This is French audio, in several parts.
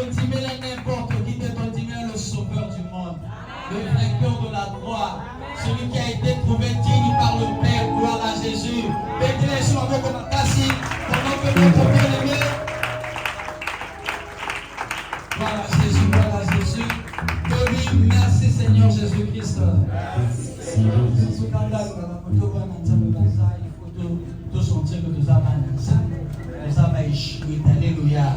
n'importe qui, le sauveur du monde, le vainqueur de la croix, celui qui a été trouvé digne par le Père. Gloire à Jésus. Bénis-les avec la cassie, pendant que notre bien-aimé. Voilà Jésus, voilà Jésus. Oui, merci Seigneur Jésus-Christ. Alléluia.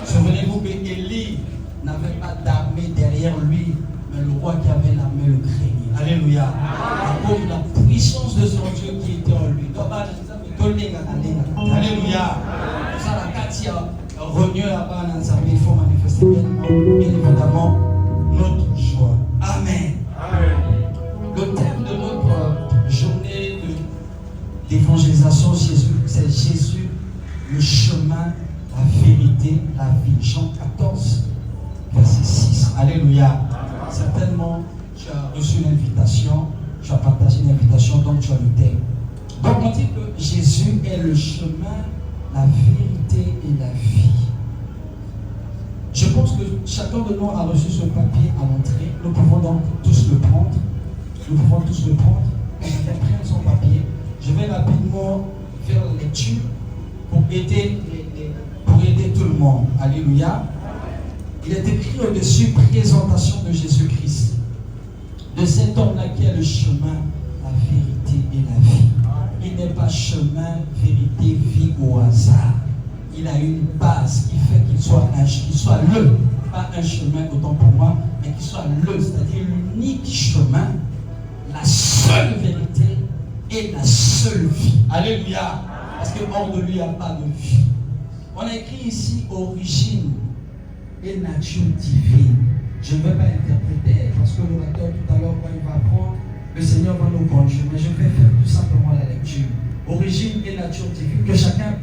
Souvenez-vous que Élie n'avait pas d'armée derrière lui, mais le roi qui avait l'armée le craignait. Alléluia. À cause de la puissance de son Dieu qui était en lui. Alléluia. Ça, la Katia, revenu là-bas dans sa vie, il faut manifester bien évidemment notre joie. Amen. Le thème de notre journée d'évangélisation, c'est Jésus, le chemin, la vérité, la vie. Jean 14, verset 6. Alléluia. Certainement, tu as reçu l'invitation, tu as partagé l'invitation, donc tu as le thème. Donc on dit que Jésus est le chemin, la vérité et la vie. Je pense que chacun de nous a reçu ce papier à l'entrée. Nous pouvons donc tous le prendre. Nous pouvons tous le prendre. On va prendre son papier. Je vais rapidement faire la lecture pour aider tout le monde. Alléluia. Il est écrit au-dessus, présentation de Jésus-Christ. De cet homme-là qui est le chemin, la vérité et la vie. Il n'est pas chemin, vérité, vie au hasard. Il a une base qui fait qu'il soit le, pas un chemin autant pour moi, mais qu'il soit le, c'est-à-dire l'unique chemin, la seule vérité et la seule vie. Alléluia. Parce que hors de lui, il n'y a pas de vie. On a écrit ici origine et nature divine. Je ne vais pas interpréter parce que l'orateur tout à l'heure, quand il va prendre, le Seigneur va nous conduire. Mais je vais faire tout simplement la lecture. Origine et nature divine. Que chacun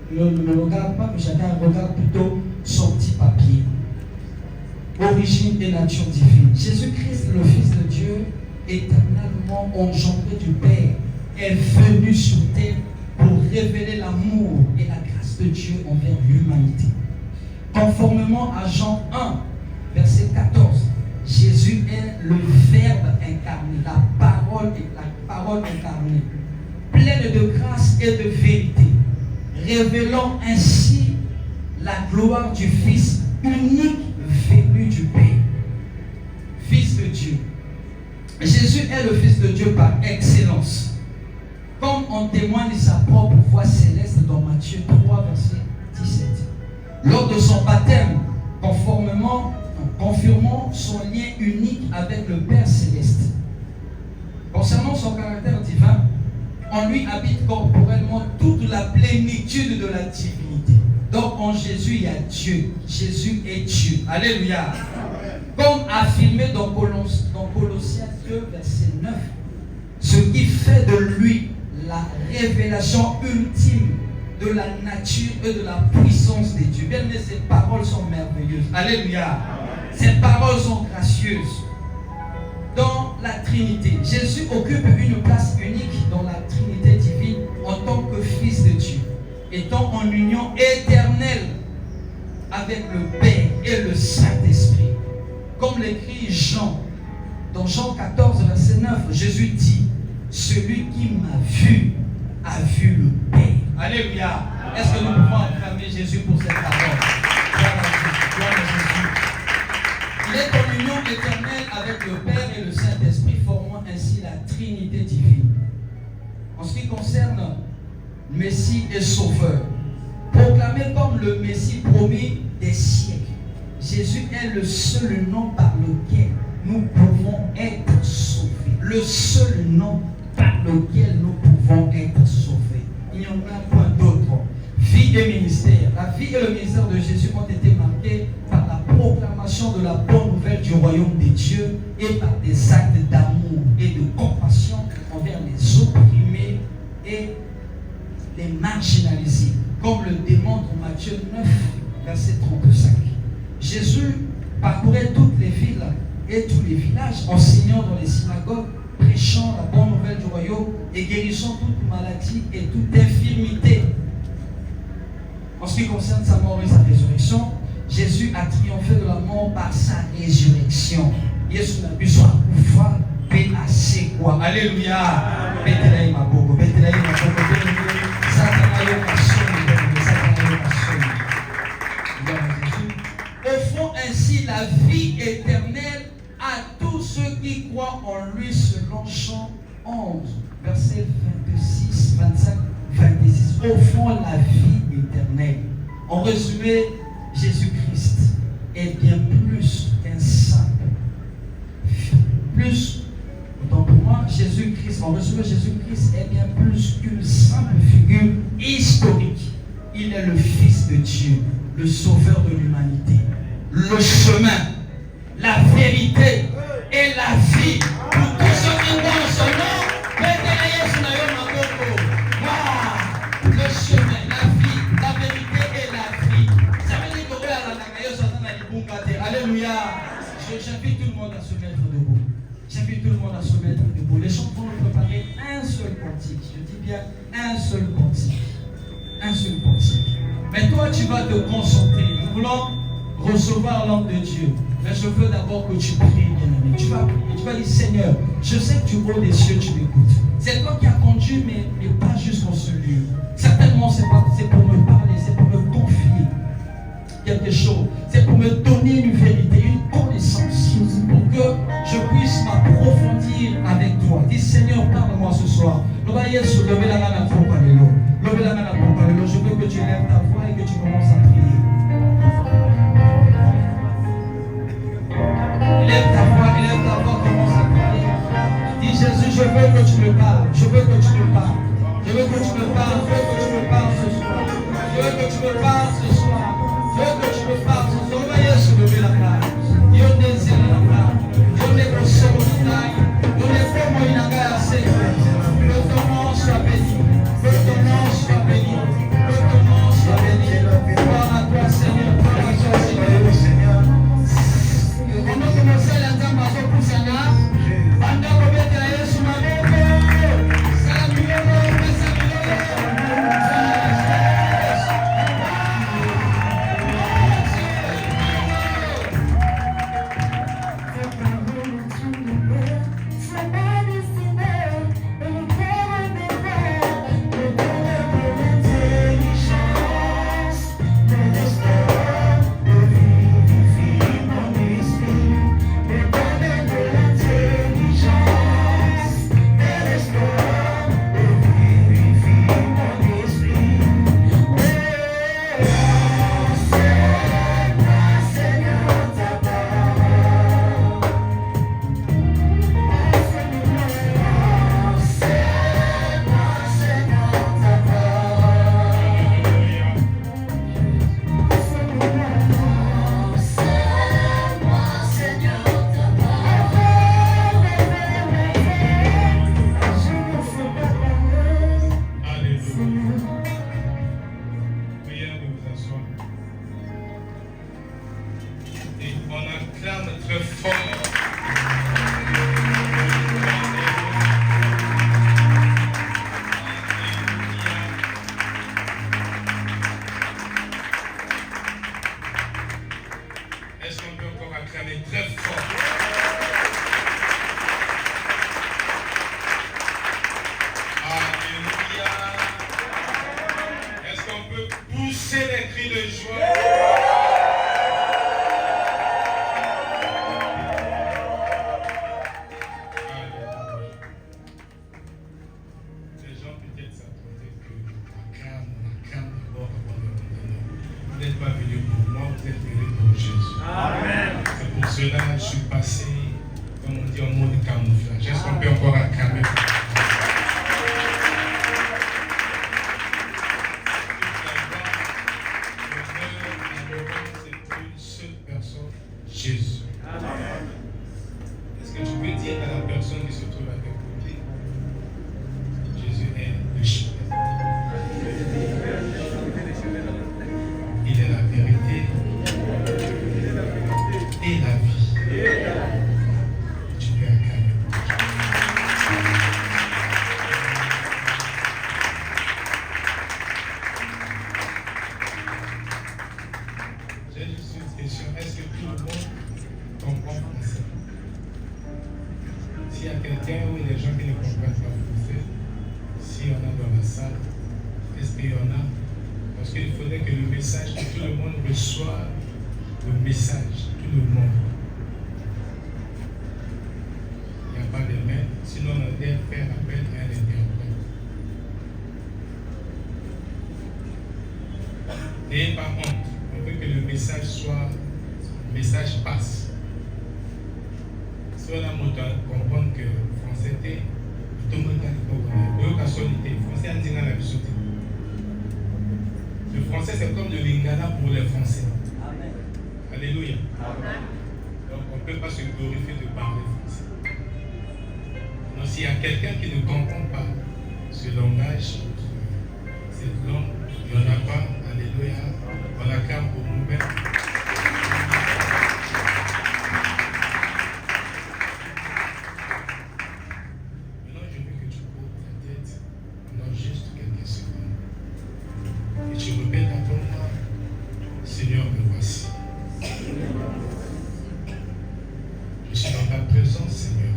ne regarde pas, que chacun regarde plutôt son petit papier. Origine et nature divine. Jésus-Christ, le Fils de Dieu, éternellement engendré du Père, est venu sur terre pour révéler l'amour et la grâce de Dieu envers l'humanité. Conformément à Jean 1, verset 14, Jésus est le Verbe incarné, la parole incarnée, pleine de grâce et de vérité, révélant ainsi la gloire du Fils unique venu du Père, Fils de Dieu. Jésus est le Fils de Dieu par excellence, comme en témoigne sa propre voix céleste dans Matthieu 3, verset 17. Lors de son baptême, confirmant son lien unique avec le Père céleste. Concernant son caractère divin, en lui habite corporellement toute la plénitude de la divinité. Donc en Jésus, il y a Dieu. Jésus est Dieu. Alléluia. Comme affirmé dans Colossiens 2, verset 9, ce qui fait de lui la révélation ultime de la nature et de la puissance de Dieu. Bien aimé, ces paroles sont merveilleuses. Alléluia. Ces paroles sont gracieuses. Dans la Trinité, Jésus occupe une place unique dans la Trinité divine en tant que Fils de Dieu, étant en union éternelle avec le Père et le Saint-Esprit. Comme l'écrit Jean, dans Jean 14, verset 9, Jésus dit, celui qui m'a vu a vu le Père. Alléluia. Est-ce que nous pouvons acclamer Jésus pour cette parole? Gloire à Jésus. Il est en union éternelle avec le Père et le Saint-Esprit, formant ainsi la Trinité divine. En ce qui concerne Messie et Sauveur, proclamé comme le Messie promis des siècles, Jésus est le seul nom par lequel nous pouvons être sauvés. Le seul nom par lequel nous pouvons être sauvés. Il n'y en a point d'autre. Vie et ministère. La vie et le ministère de Jésus ont été marqués par la proclamation de la bonne nouvelle du royaume des dieux et par des actes d'amour et de compassion envers les opprimés et les marginalisés, comme le démontre Matthieu 9, verset 35. Jésus parcourait toutes les villes et tous les villages, enseignant dans les synagogues, prêchant la bonne nouvelle du royaume et guérissant toute maladie et toute infirmité. En ce qui concerne sa mort et sa résurrection, Jésus a triomphé de la mort par sa résurrection. Yesu n'a pu soit pouvoir paix à ses quoi. Alléluia. Betelaï ma bogo, Betelaï ma bogo, Satanaï ma sonne, au fond, ainsi la vie éternelle à tous ceux qui croient en lui, selon Jean 11, verset 26, 25, 26. Au fond, la vie éternelle. En résumé, Jésus-Christ est bien plus qu'un simple. Plus, autant pour moi, Jésus-Christ, en résumé, Jésus-Christ est bien plus qu'une simple figure historique. Il est le Fils de Dieu, le Sauveur de l'humanité, le chemin, la vérité et la vie. Pour tous ceux qui croient en son nom, le chemin, la vie, la vérité et la vie. Ça veut dire que alléluia. J'invite tout le monde à se mettre debout. J'invite tout le monde à se mettre debout. Les gens vont nous préparer un seul cantique. Je dis bien un seul cantique. Un seul cantique. Mais toi, tu vas te concentrer. Nous voulons recevoir l'homme de Dieu. Mais je veux d'abord que tu pries, bien-aimé. Tu vas prier. Tu vas dire, Seigneur, je sais que tu haut des cieux, tu m'écoutes. C'est toi qui as conduit, mais pas jusqu'en ce lieu. Certainement, c'est pour me parler, c'est pour me confier quelque chose. C'est pour me donner une vérité, une connaissance, pour que je puisse m'approfondir avec toi. Dis, Seigneur, parle-moi ce soir. Levez la main à toi, Alléluia. Levez la main à toi, Alléluia. Je veux que tu lèves ta voix et que tu commences à prier. Lève ta voix, commence à prier. Dis, Jésus, je veux que tu me parles. Je veux que tu me parles. Je veux que tu me parles. Je veux que tu me parles ce soir. Je veux que tu me parles ce soir. Je veux que tu me parles ce soir. Voyez se lever la main. Dieu désire la main. Dieu n'est pas seul au détail. Dieu n'est pas moi une agaille assez. Que ton nom soit béni. Que ton nom soit béni. Que ton nom soit béni. Gloire à toi, Seigneur. Gloire à toi, Seigneur. On a commencé à l'entendre à son poussana. Pendant que vous êtes sur ma main. question, est-ce que tout le monde comprend français? S'il y a quelqu'un ou des gens qui ne comprennent pas français, s'il y en a dans la salle, est-ce qu'il y en a? Parce qu'il faudrait que le message, que tout le monde reçoive le message, tout le monde. Il n'y a pas de main, sinon on doit faire appel à un interprète. N'ayez pas honte, on veut que le message passe. Si on a moto comprendre que le français était, tout le monde a français. Le français c'est comme le lingala pour les Français. Amen. Alléluia. Amen. Donc on ne peut pas se glorifier de parler français. Donc s'il y a quelqu'un qui ne comprend pas ce langage, cette langue, il n'y en a pas. Alléluia. On acclame pour nous-mêmes. Maintenant, je veux que tu couvres ta tête pendant juste quelques secondes. Et tu répètes après moi, Seigneur, me voici. Je suis dans ta présence, Seigneur.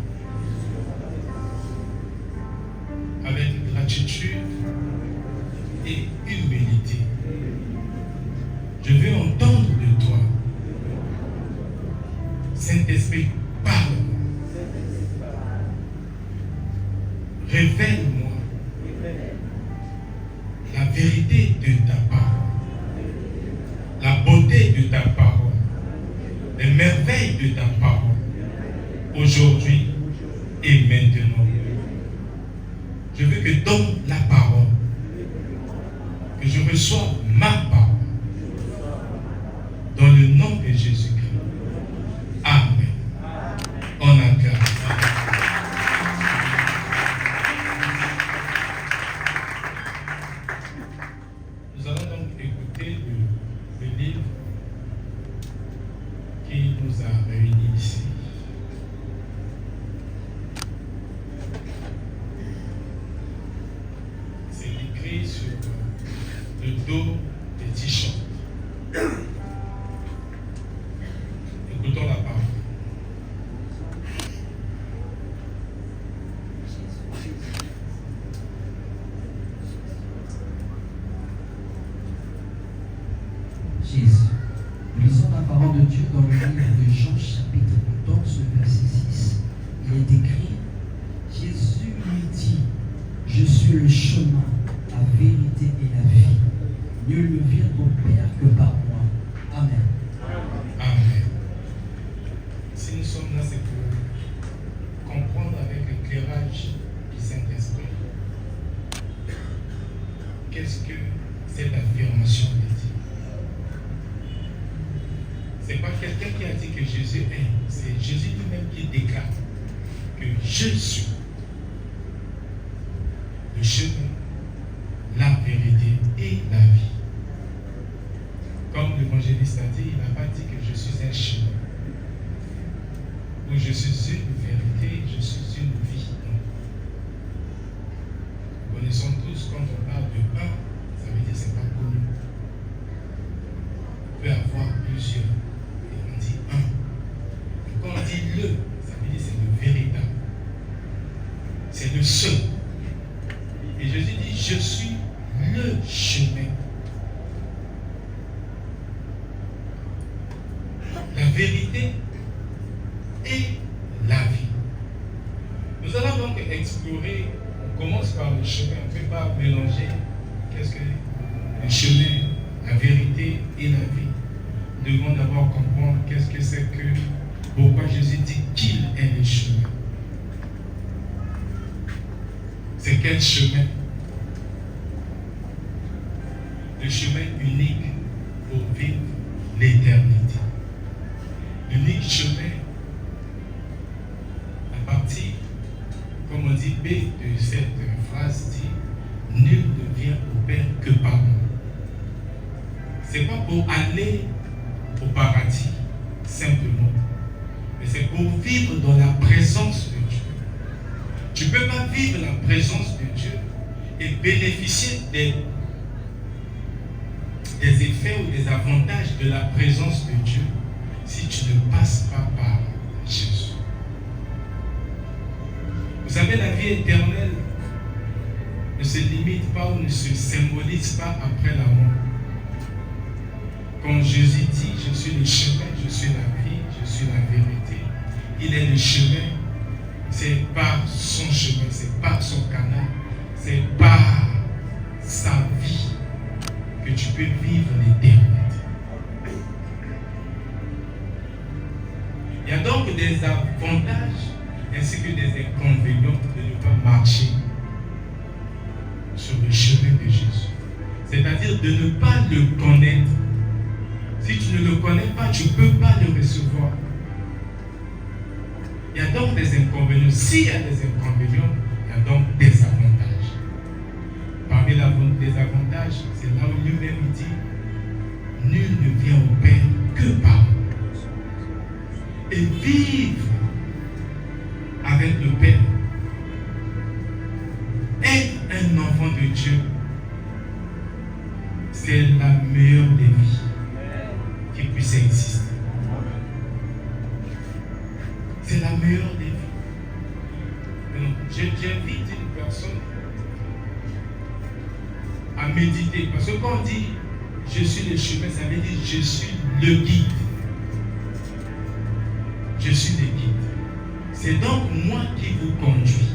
Avec gratitude et humilité. Je veux entendre de toi. Saint-Esprit, parle-moi. Révèle-moi la vérité de ta parole, la beauté de ta parole, les merveilles de ta parole, aujourd'hui et maintenant. Je veux que dans la parole, que je reçoive ma parole, dans le nom de Jésus-Christ. Amen. On acclame. Nous allons donc écouter le livre qui nous a réunis ici. C'est écrit sur le dos des t-shirts. Écoutons la parole. Jésus. Lisons la parole de Dieu dans le livre de Jean chapitre 14, verset 6. Il est écrit, Jésus lui dit, je suis le chemin, la vérité et la vie. Nul ne vient au Père que par moi. Amen. Amen. Si nous sommes là, c'est pour comprendre avec l'éclairage du Saint-Esprit qu'est-ce que cette affirmation veut dire. Ce n'est pas quelqu'un qui a dit que Jésus est, c'est Jésus lui-même qui déclare que je suis le chemin, la vérité et la vie. Comme l'évangéliste a dit, il n'a pas dit que je suis un chemin, ou je suis une vérité, je suis une vie. Non. Nous connaissons tous, quand on parle de un, ça veut dire que ce n'est pas connu. On peut avoir plusieurs, et on dit un. Et quand on dit le, ça veut dire que c'est le véritable. C'est le seul. Et Jésus dit, je suis le chemin. La vérité et la vie. Nous allons donc explorer, on commence par le chemin, on ne peut pas mélanger qu'est-ce que le chemin, la vérité et la vie. Nous devons d'abord comprendre qu'est-ce que c'est que, pourquoi Jésus dit qu'il est le chemin. C'est quel chemin? Le chemin unique pour vivre l'éternité. L'unique chemin, à partir, comme on dit B de cette phrase, dit nul ne vient au Père que par moi. Ce n'est pas pour aller au paradis, simplement, mais c'est pour vivre dans la présence de Dieu. Tu ne peux pas vivre la présence de Dieu et bénéficier des effets bienfaits ou des avantages de la présence de Dieu si tu ne passes pas par Jésus. Vous savez, la vie éternelle ne se limite pas ou ne se symbolise pas après la mort. Quand Jésus dit, je suis le chemin, je suis la vie, je suis la vérité, il est le chemin, c'est par son chemin, c'est par son canal, c'est par sa vie que tu peux vivre l'éternité. Il y a donc des avantages ainsi que des inconvénients de ne pas marcher sur le chemin de Jésus. C'est-à-dire de ne pas le connaître. Si tu ne le connais pas, tu ne peux pas le recevoir. Il y a donc des inconvénients. S'il y a des inconvénients, il y a donc des avantages. Parmi les avantages, c'est là où lui-même dit, nul ne vient au Père que par moi. Et vivre avec le Père, être un enfant de Dieu, c'est la meilleure des vies qui puisse exister. C'est la meilleure des vies. Donc, j'invite une personne à méditer. Parce que quand on dit je suis le chemin, ça veut dire je suis le guide. Je suis le guide. C'est donc moi qui vous conduis.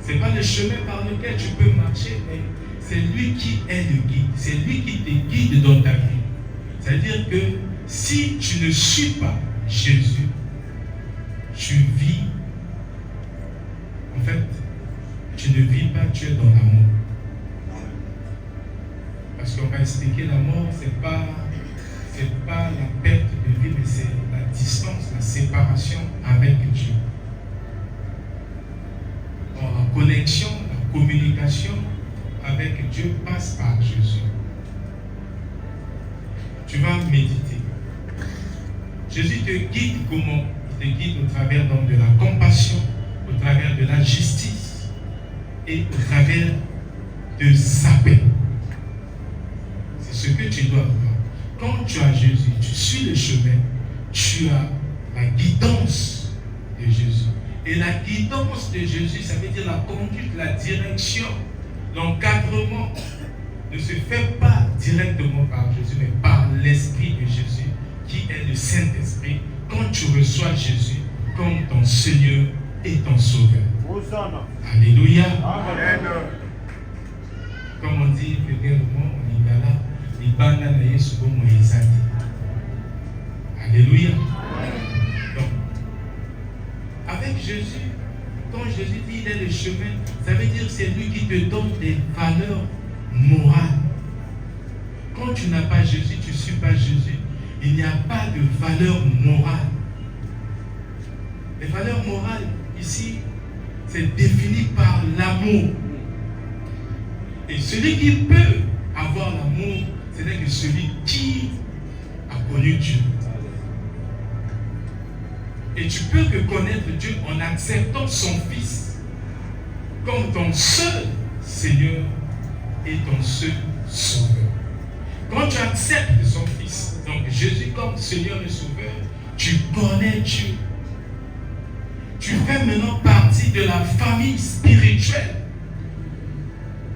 Ce n'est pas le chemin par lequel tu peux marcher, mais c'est lui qui est le guide. C'est lui qui te guide dans ta vie. C'est-à-dire que si tu ne suis pas Jésus, tu vis, en fait, tu ne vis pas, tu es dans la mort. Parce qu'on va expliquer la mort, c'est pas la perte de vie, mais c'est la distance, la séparation avec Dieu. Or, la connexion, la communication avec Dieu passe par Jésus. Tu vas méditer. Jésus te guide comment? Il te guide au travers donc de la compassion, au travers de la justice et au travers de sa paix. C'est ce que tu dois voir. Quand tu as Jésus, tu suis le chemin, tu as la guidance de Jésus. Et la guidance de Jésus, ça veut dire la conduite, la direction, l'encadrement ne se fait pas directement par Jésus, mais par l'Esprit de Jésus, qui est le Saint-Esprit, quand tu reçois Jésus comme ton Seigneur et ton Sauveur. Alléluia. Amen. Comme on dit vulgairement en lingala, libanda na Yesu bomo ezali. Alléluia. Donc, avec Jésus, quand Jésus dit il est le chemin, ça veut dire que c'est lui qui te donne des valeurs morales. Quand tu n'as pas Jésus, tu ne suis pas Jésus, il n'y a pas de valeur morale. Les valeurs morales, ici, c'est défini par l'amour. Et celui qui peut avoir l'amour, c'est que celui qui a connu Dieu. Et tu peux que connaître Dieu en acceptant son Fils comme ton seul Seigneur et ton seul Sauveur. Quand tu acceptes son Fils, donc Jésus comme Seigneur et Sauveur, tu connais Dieu. Tu fais maintenant partie de la famille spirituelle.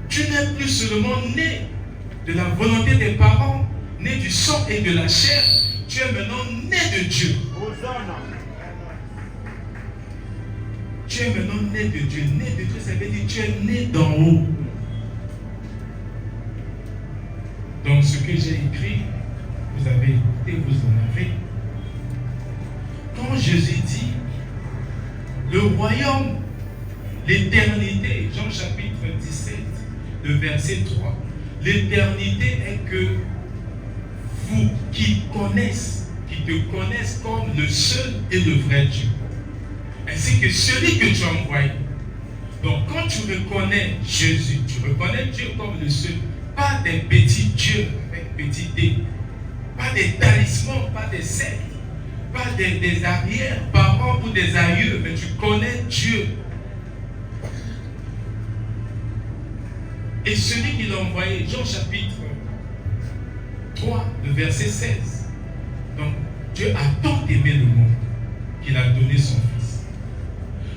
Tu n'es plus seulement né de la volonté des parents, né du sang et de la chair. Tu es maintenant né de Dieu. Tu es maintenant né de Dieu. Né de Dieu, ça veut dire que tu es né d'en haut. Donc ce que j'ai écrit, vous avez écouté, vous en avez. Quand Jésus dit, le royaume, l'éternité, Jean chapitre 17, le verset 3, l'éternité est que vous qui te connaissent comme le seul et le vrai Dieu, ainsi que celui que tu as envoyé. Donc quand tu reconnais Jésus, tu reconnais Dieu comme le seul, pas des petits dieux avec petit d, pas des talismans, pas des sectes, pas des arrière-parents ou des aïeux, mais tu connais Dieu. Et celui qui l'a envoyé, Jean chapitre 3, le verset 16. Donc, Dieu a tant aimé le monde qu'il a donné son Fils,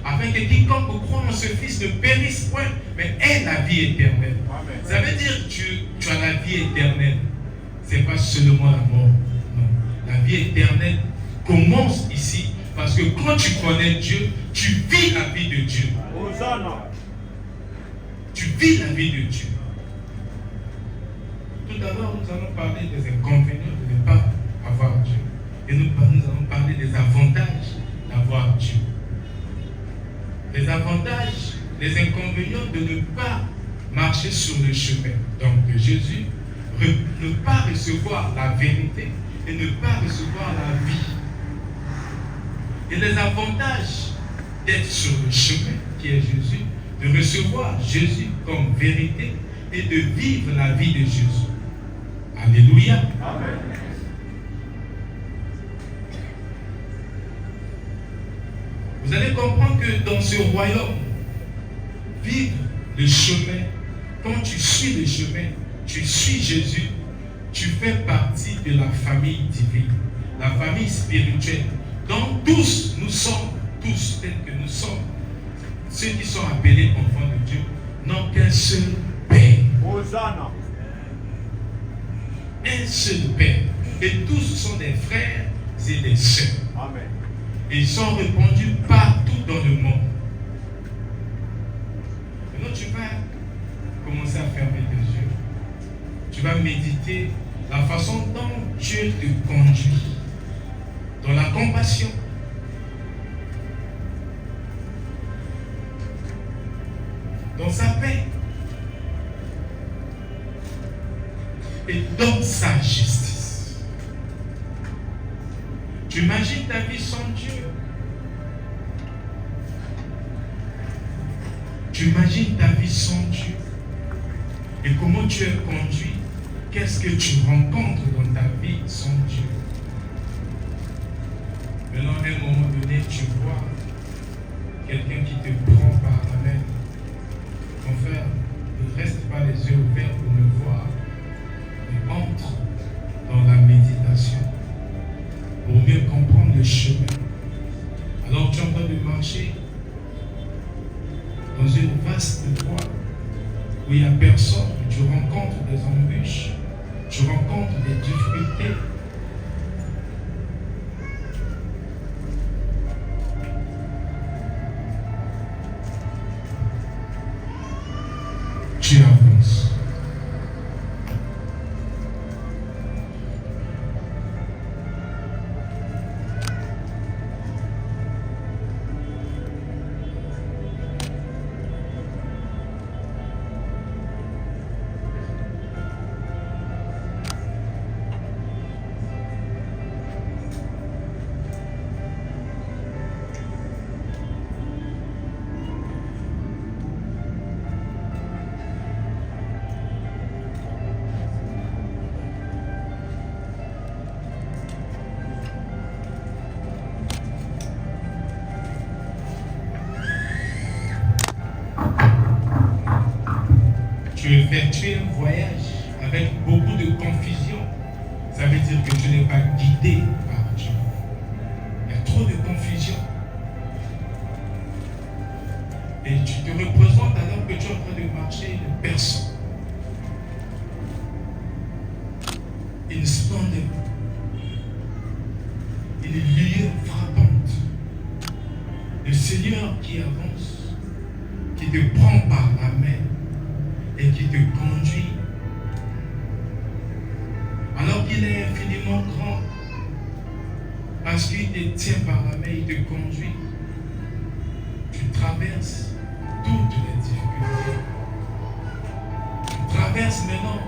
afin que quiconque croit en ce Fils ne périsse point, mais ait la vie éternelle. Amen. Ça veut dire que tu as la vie éternelle. Ce n'est pas seulement la mort. Non. La vie éternelle commence ici. Parce que quand tu connais Dieu, tu vis la vie de Dieu. Tu vis la vie de Dieu. Tout à l'heure, nous allons parler des inconvénients de ne pas avoir Dieu. Et nous allons parler des avantages d'avoir Dieu. Les avantages, les inconvénients de ne pas marcher sur le chemin donc de Jésus, ne pas recevoir la vérité et ne pas recevoir la vie. Et les avantages d'être sur le chemin qui est Jésus, de recevoir Jésus comme vérité et de vivre la vie de Jésus. Alléluia. Amen. Vous allez comprendre que dans ce royaume, vivre le chemin, quand tu suis le chemin, tu suis Jésus, tu fais partie de la famille divine, la famille spirituelle. Donc tous, nous sommes, tous tels que nous sommes, ceux qui sont appelés enfants de Dieu, n'ont qu'un seul Père. Hosanna. Un seul Père. Et tous sont des frères et des sœurs. Amen. Et ils sont répandus partout dans le monde. Maintenant, tu vas commencer à fermer tes yeux. Tu vas méditer la façon dont Dieu te conduit. Dans la compassion. Dans sa paix. Et dans sa justice. Tu imagines ta vie sans Dieu. Tu imagines ta vie sans Dieu. Et comment tu es conduit. Qu'est-ce que tu rencontres dans ta vie sans Dieu. Maintenant, à un moment donné, tu vois quelqu'un qui te prend par la main. Mon frère, ne reste pas les yeux ouverts pour me voir, mais entre dans la méditation pour mieux comprendre le chemin. Alors tu es en train de marcher dans une vaste voie où il n'y a personne, tu rencontres des embûches, tu rencontres des difficultés. Tu avances. Tu effectues un voyage avec beaucoup de confusion. Ça veut dire que tu n'es pas guidé par Dieu. Il y a trop de confusion. Et tu te représentes alors que tu es en train de marcher une personne. Une splendeur. Une lueur frappante. Le Seigneur qui avance, qui te prend par la main et qui te conduit. Alors qu'il est infiniment grand, parce qu'il te tient par la main, il te conduit. Tu traverses toutes les difficultés. Tu traverses maintenant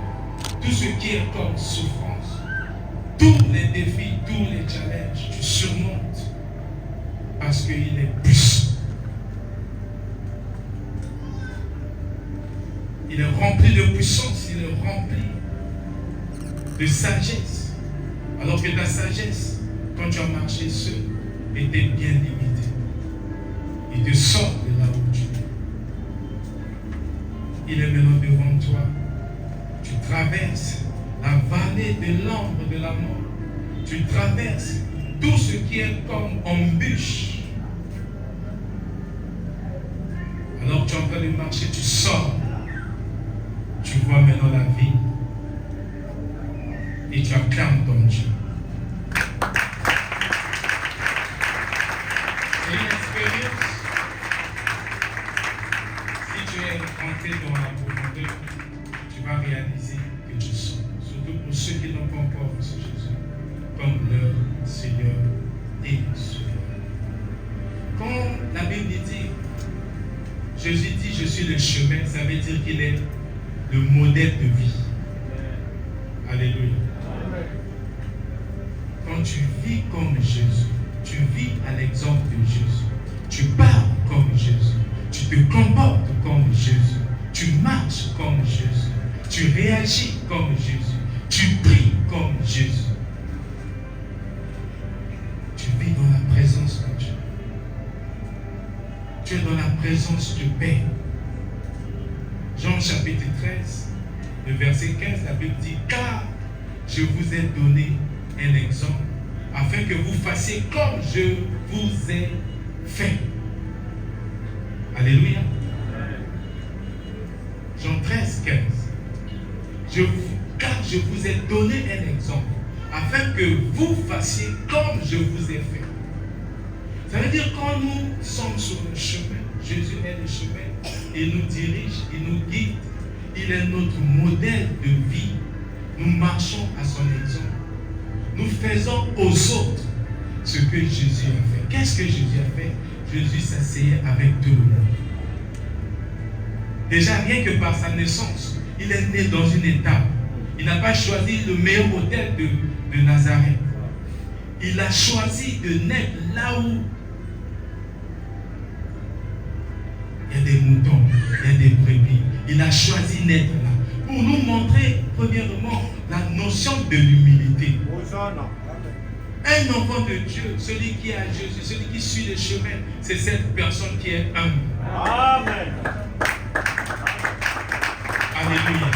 tout ce qui est comme souffrance, tous les défis, tous les challenges. Tu surmontes parce qu'il est puissant. Il est rempli de puissance, il est rempli de sagesse. Alors que ta sagesse, quand tu as marché seul, était bien limitée. Il te sort de là où tu es. Il est maintenant devant toi. Tu traverses la vallée de l'ombre de la mort. Tu traverses tout ce qui est comme embûche. Alors tu es en train de marcher, tu sors. Tu vois maintenant la vie. Et tu acclames ton Dieu. C'est une expérience. Si tu es entré dans la profondeur, tu vas réaliser que tu sens. Surtout pour ceux qui n'ont pas encore reçu Jésus comme leur Seigneur et Sauveur. Quand la Bible dit, Jésus dit, je suis le chemin, ça veut dire qu'il est le modèle de vie. Alléluia. Quand tu vis comme Jésus, tu vis à l'exemple de Jésus, tu parles comme Jésus, tu te comportes comme Jésus, tu marches comme Jésus, tu réagis comme Jésus, tu pries comme Jésus. Tu vis dans la présence de Dieu. Tu es dans la présence du Père. Jean chapitre 13, le verset 15, la Bible dit, car je vous ai donné un exemple, afin que vous fassiez comme je vous ai fait. Alléluia. Jean 13, 15. Car je vous ai donné un exemple, afin que vous fassiez comme je vous ai fait. Ça veut dire quand nous sommes sur le chemin, Jésus est le chemin, il nous dirige, il nous guide, il est notre modèle de vie. Nous marchons à son exemple. Nous faisons aux autres ce que Jésus a fait. Qu'est-ce que Jésus a fait? Jésus s'asseyait avec tout le monde. Déjà, rien que par sa naissance, il est né dans une étape. Il n'a pas choisi le meilleur modèle de Nazareth. Il a choisi de naître là où il y a des moutons, il y a des brebis. Il a choisi de naître là pour nous montrer, premièrement, la notion de l'humilité. Un enfant de Dieu, celui qui a Jésus, celui qui suit le chemin, c'est cette personne qui est humble. Amen. Alléluia.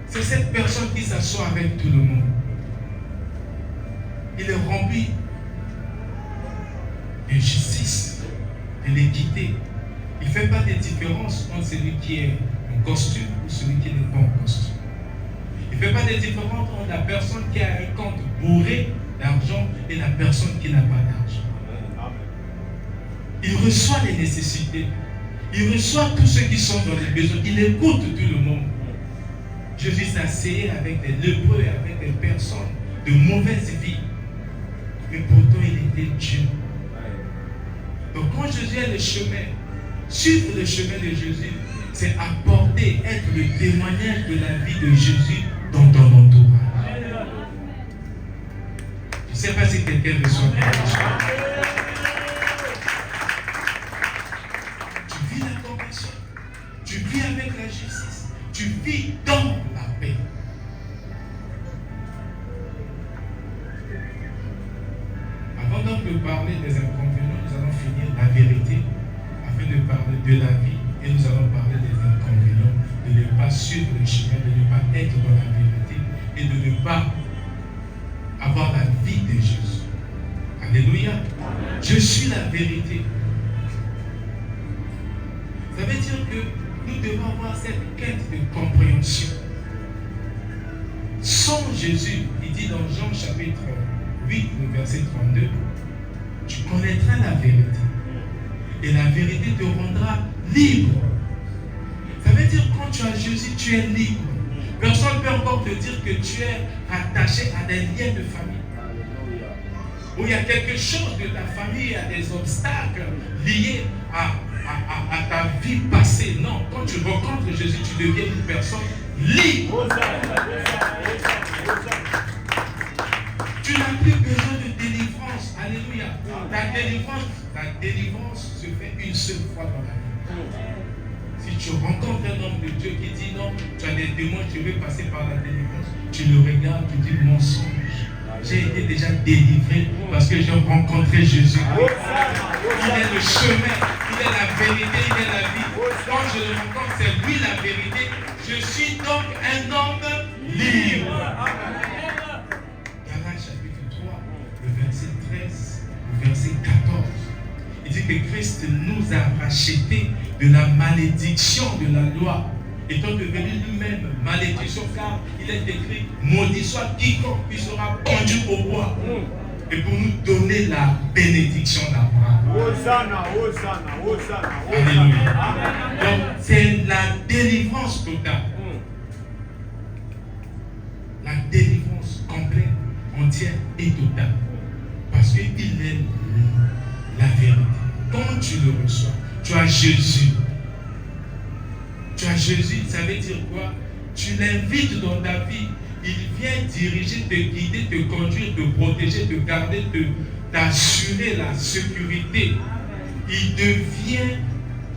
C'est cette personne qui s'assoit avec tout le monde. Il est rempli de justice, de l'équité. Il ne fait pas de différence entre celui qui est en costume ou celui qui n'est pas en costume. Il ne fait pas de différence entre la personne qui a un compte bourré d'argent et la personne qui n'a pas d'argent. Il reçoit les nécessités. Il reçoit tous ceux qui sont dans les besoins. Il écoute tout le monde. Jésus s'asseyait avec des lépreux et avec des personnes de mauvaise vie. Mais pourtant, il était Dieu. Donc quand Jésus est le chemin, suivre le chemin de Jésus, c'est apporter, être le témoignage de la vie de Jésus dans ton entourage. Je ne sais pas si quelqu'un reçoit quelque chose. Tu vis la compassion, tu vis avec la justice, tu vis dans la paix. Avant donc de parler des inconvénients, nous allons finir la vérité afin de parler de la vie et nous allons parler des inconvénients, de ne pas suivre le chemin, de ne pas être dans la vérité et de ne pas avoir la vie de Jésus. Alléluia. Je suis la vérité. Ça veut dire que nous devons avoir cette quête de compréhension. Sans Jésus, il dit dans Jean chapitre 8, le verset 32, tu connaîtras la vérité. Et la vérité te rendra libre. Ça veut dire que quand tu as Jésus, tu es libre. Personne ne peut encore te dire que tu es attaché à des liens de famille. Où il y a quelque chose de ta famille, il y a des obstacles liés à ta vie passée. Non, quand tu rencontres Jésus, tu deviens une personne libre. Tu n'as plus besoin de délivrance. Alléluia. Ta délivrance se fait une seule fois dans la vie. Si tu rencontres un homme de Dieu qui dit non, tu as des témoins, tu veux passer par la délivrance, tu le regardes, tu dis mensonge. J'ai été déjà délivré parce que j'ai rencontré Jésus. Il est le chemin, il est la vérité, il est la vie. Quand je le rencontre, c'est lui la vérité. Je suis donc un homme libre. Galates chapitre 3, le verset 13, le verset 14. Il dit que Christ nous a rachetés de la malédiction de la loi, étant devenu lui-même malédiction, car il est écrit, maudit soit quiconque qui sera pendu au bois, et pour nous donner la bénédiction d'Abraham. Hosanna, Hosanna, Hosanna, Alléluia. Donc c'est la délivrance totale. La délivrance complète, entière et totale. Parce qu'il est la vérité. Quand tu le reçois, tu as Jésus. Tu as Jésus, ça veut dire quoi? Tu l'invites dans ta vie. Il vient diriger, te guider, te conduire, te protéger, te garder, t'assurer la sécurité. Il devient...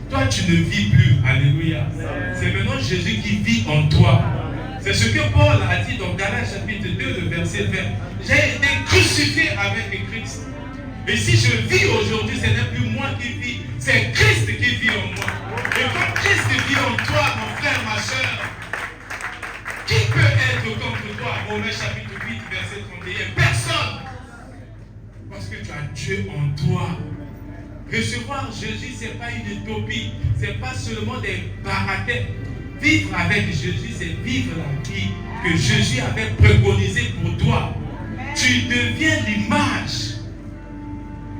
Toi, tu ne vis plus. Alléluia. C'est maintenant Jésus qui vit en toi. C'est ce que Paul a dit dans Galates chapitre 2, le verset 20. J'ai été crucifié avec Christ. Et si je vis aujourd'hui, ce n'est plus moi qui vis, c'est Christ qui vit en moi. Et quand Christ vit en toi, mon frère, ma soeur, qui peut être contre toi? Romains chapitre 8, verset 31. Personne. Parce que tu as Dieu en toi. Recevoir Jésus, ce n'est pas une utopie. Ce n'est pas seulement des baratins. Vivre avec Jésus, c'est vivre la vie que Jésus avait préconisée pour toi. Tu deviens l'image.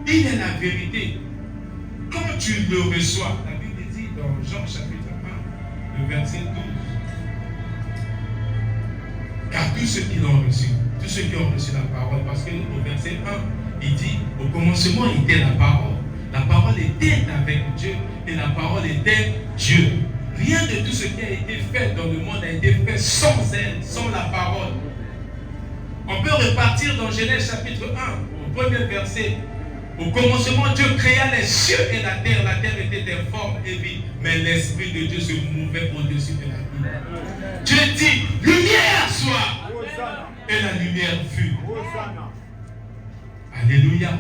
Il est la vérité. Quand tu le reçois, la Bible dit dans Jean chapitre 1, le verset 12. Car tous ceux qui l'ont reçu, tous ceux qui ont reçu la parole, parce que au verset 1, il dit, au commencement était la parole. La parole était avec Dieu et la parole était Dieu. Rien de tout ce qui a été fait dans le monde a été fait sans elle, sans la parole. On peut repartir dans Genèse chapitre 1, au premier verset. Au commencement, Dieu créa les cieux et la terre. La terre était informe et vide, mais l'Esprit de Dieu se mouvait au-dessus de la vie. Dieu dit, lumière soit. Et la lumière fut. Alléluia.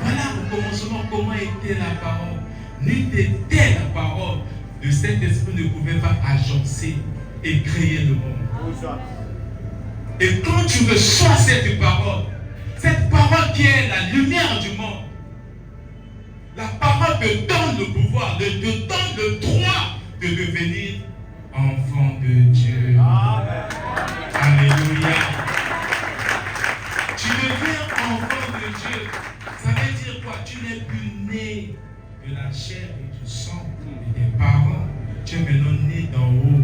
Voilà au commencement comment était la parole. N'eût été la parole, le Saint-Esprit ne pouvait pas agencer et créer le monde. Et quand tu reçois cette parole qui est la lumière du monde, la parole te donne le pouvoir, te donne le droit de devenir enfant de Dieu. Amen. Alléluia. Tu deviens enfant de Dieu. Ça veut dire quoi? Tu n'es plus né de la chair et du sang de tes parents. Tu es maintenant né d'en haut.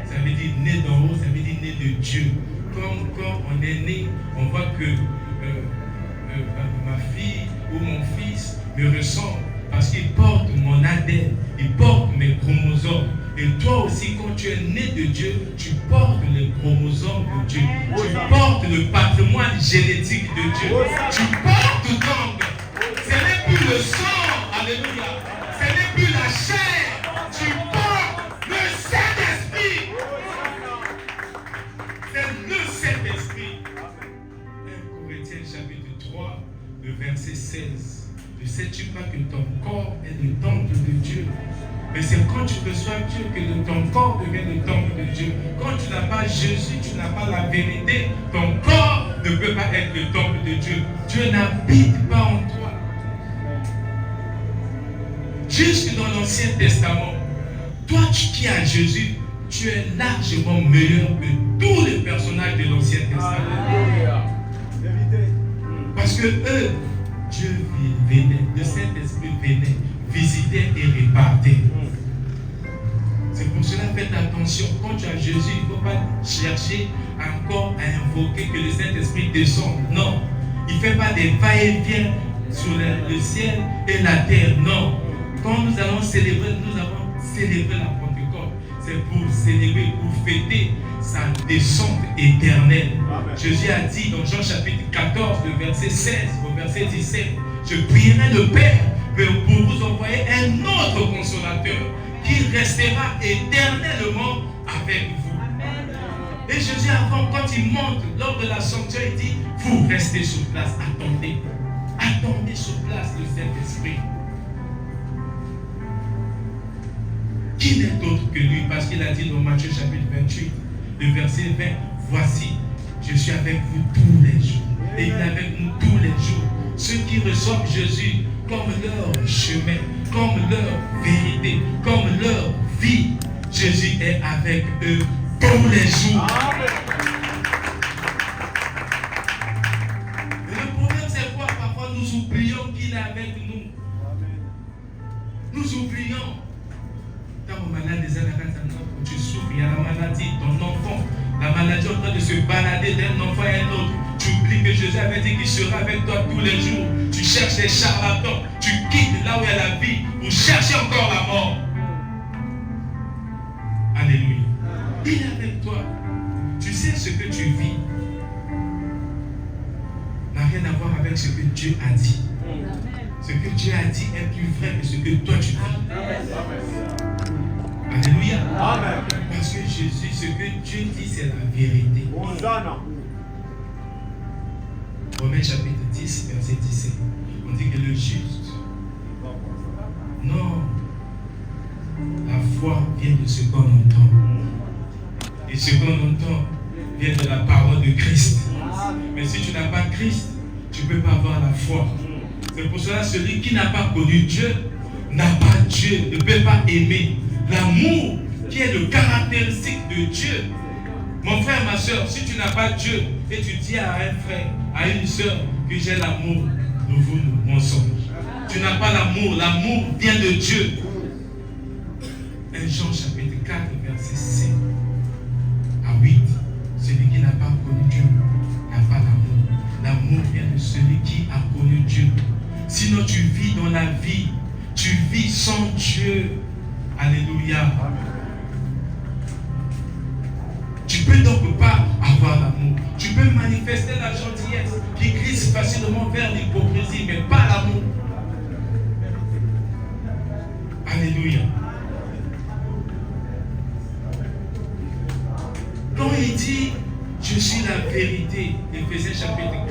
Ça veut dire né d'en haut, ça veut dire né de Dieu. Comme quand on est né, on voit que ma fille ou mon fils me ressemble parce qu'il porte mon ADN, il porte mes chromosomes. Et toi aussi, quand tu es né de Dieu, tu portes les chromosomes de Dieu. Tu portes le patrimoine génétique de Dieu. Tu portes donc. Ce n'est plus le sang, alléluia. Ce n'est plus la chair. Tu portes le Saint-Esprit. C'est le Saint-Esprit. 1 Corinthiens chapitre 3, le verset 16. Ne sais-tu pas que ton corps est le temple de Dieu? Mais c'est quand tu reçois Dieu que ton corps devient le temple de Dieu. Quand tu n'as pas Jésus, tu n'as pas la vérité, ton corps ne peut pas être le temple de Dieu. Dieu n'habite pas en toi. Jusque dans l'Ancien Testament, toi qui as Jésus, tu es largement meilleur que tous les personnages de l'Ancien Testament. Parce que eux, Dieu venait, le Saint-Esprit venait, visitait et répartait. C'est pour cela, faites attention. Quand tu as Jésus, il ne faut pas chercher encore à invoquer que le Saint-Esprit descende. Non. Il ne fait pas des va-et-vient sur le ciel et la terre. Non. Quand nous allons célébrer, nous avons célébré la Pentecôte. C'est pour célébrer, pour fêter sa descente éternelle. Amen. Jésus a dit dans Jean chapitre 14, le verset 16 au verset 17, je prierai le Père pour vous envoyer un autre consolateur qui restera éternellement avec vous. Amen. Et Jésus, avant, quand il monte lors de l'Assomption, il dit, vous restez sur place, attendez. Attendez sur place le Saint-Esprit. qui n'est autre que lui, parce qu'il a dit dans Matthieu chapitre 28, le verset 20, voici, je suis avec vous tous les jours. Et il est avec nous tous les jours. Ceux qui reçoivent Jésus comme leur chemin, comme leur vérité, comme leur vie, Jésus est avec eux tous les jours. Mais le problème, c'est quoi? Parfois, nous oublions qu'il est avec nous. Nous oublions. Quand on est malade, tu souffres, il y a la maladie, ton enfant, la maladie est en train de se balader d'un enfant à un autre. Tu oublies que Jésus avait dit qu'il sera avec toi tous les jours. Tu cherches les charlatans, tu quittes là où il y a la vie pour chercher encore la mort. Alléluia. Il est avec toi. Tu sais ce que tu vis n'a rien à voir avec ce que Dieu a dit. Ce que Dieu a dit est plus vrai que ce que toi tu vis. Alléluia. Amen. Parce que Jésus, ce que Dieu dit, c'est la vérité. Romains chapitre 10, verset 17. On dit que le juste. Non. La foi vient de ce qu'on entend. Et ce qu'on entend vient de la parole de Christ. Mais si tu n'as pas Christ, tu ne peux pas avoir la foi. C'est pour cela que celui qui n'a pas connu Dieu n'a pas Dieu, ne peut pas aimer. L'amour qui est le caractéristique de Dieu. Mon frère, ma soeur, si tu n'as pas Dieu et tu dis à un frère, à une soeur que j'ai l'amour, nous mensonge. Tu n'as pas l'amour, l'amour vient de Dieu. 1 Jean chapitre 4, verset 5 à 8. Celui qui n'a pas connu Dieu n'a pas l'amour. L'amour vient de celui qui a connu Dieu. Sinon tu vis dans la vie, tu vis sans Dieu. Alléluia. Tu peux donc pas avoir l'amour. Tu peux manifester la gentillesse qui glisse facilement vers l'hypocrisie, mais pas l'amour. Alléluia. Quand il dit je suis la vérité, Éphésiens chapitre